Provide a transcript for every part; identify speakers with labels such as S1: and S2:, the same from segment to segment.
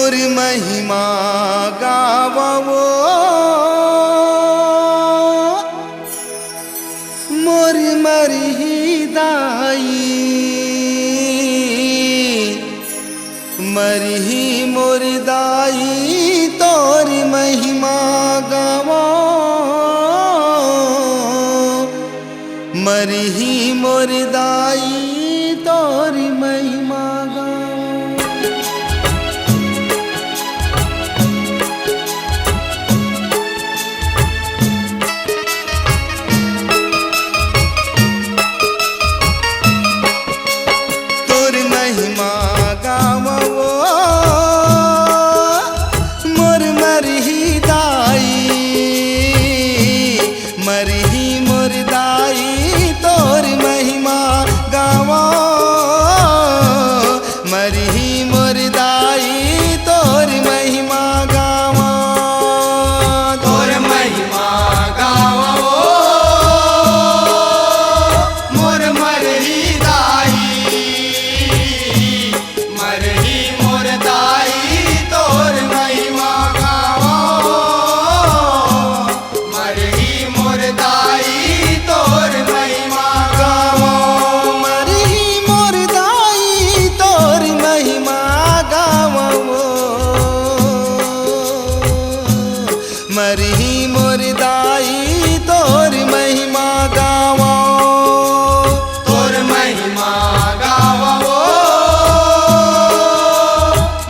S1: तोर महिमा गावो मोर मरही दाई मरही मोर दाई तोर महिमा गावो मरही मोर दाई तोर महिमा गावो। मरही मोर दाई तोर महिमा गावो तोर महिमा गावो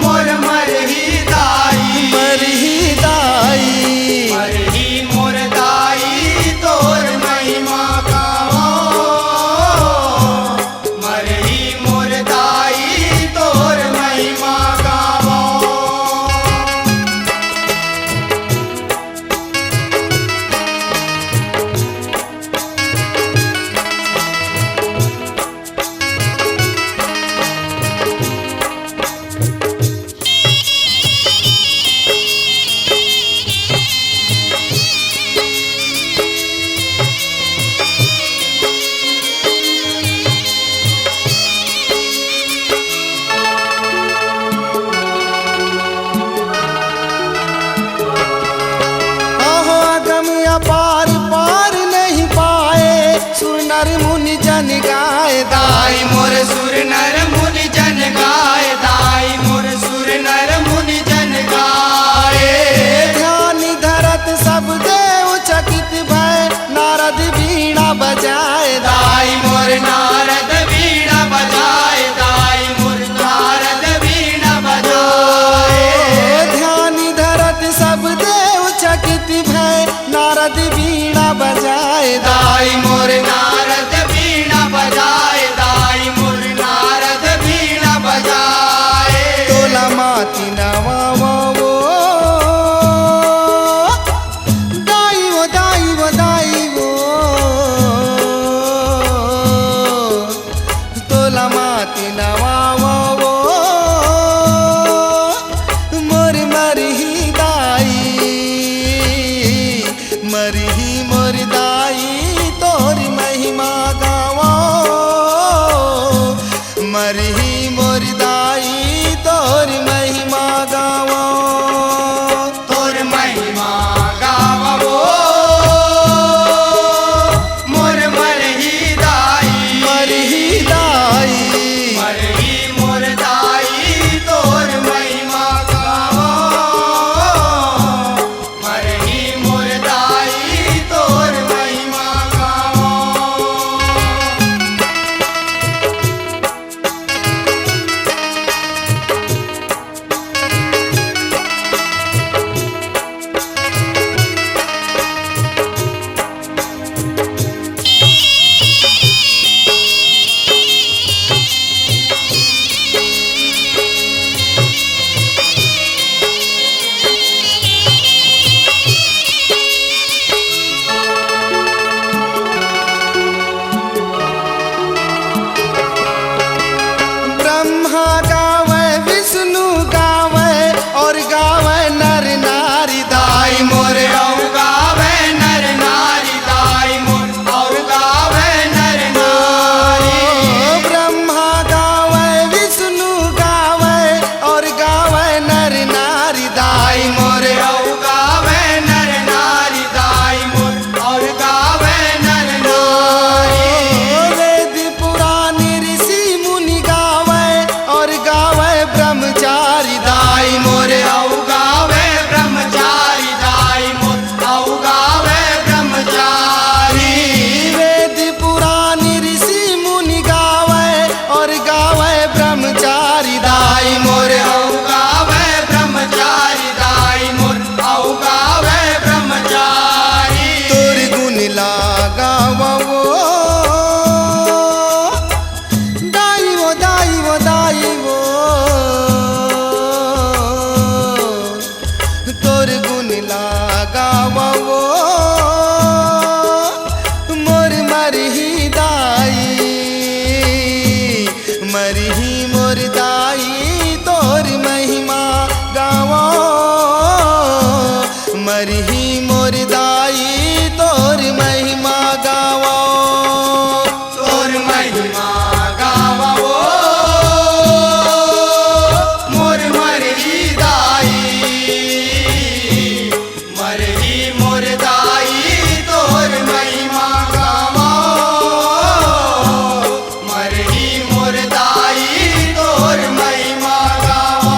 S1: मोर मरही दाई मरही दाई मरही मोर दाई तोर महिमा गावो मरही मोर दाई तोर महिमा गावो। पार पार नहीं पाए सुर नर मुनि जन गाए दाई मोर सुर नर मुनि जन गाए दाई मोर सुर नर मुनि जन गाए। ध्यान धरत सब देव चकित भय नारद वीणा बजाए दाई मोर नारद वीणा बजाए दाई मोर नारद वीणा बजाए। ध्यान धरत सब देव चकित भय नारद वीणा बजाए दाई मोर नारद वीणा बजाए दाई मोर नारद वीणा बजाए। तोला माती नवावो दाई वो दाई वो दाई वो तोला माती नवावो मोर मरही दाई मरही मोर दाई तोर महिमा गावो मरही मोर दाई तोर महिमा गावो तोर महिमा गावो मोर मरही दाई मरही दाई मरही मोर दाई तोर महिमा गावो मरही मोर दाई तोर महिमा गावो। मरही मोर दाई तोर महिमा गावो मरही मोर दाई तोर महिमा गावो तोर महिमा गावो मोर मरही दाई मरही मोर दाई तोर महिमा गावो मरही मोर दाई तोर महिमा गावो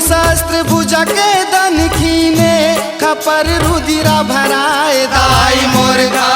S1: शस्त्र भुजा के दन खीने खपर रुदिरा भराए दाई मोर गा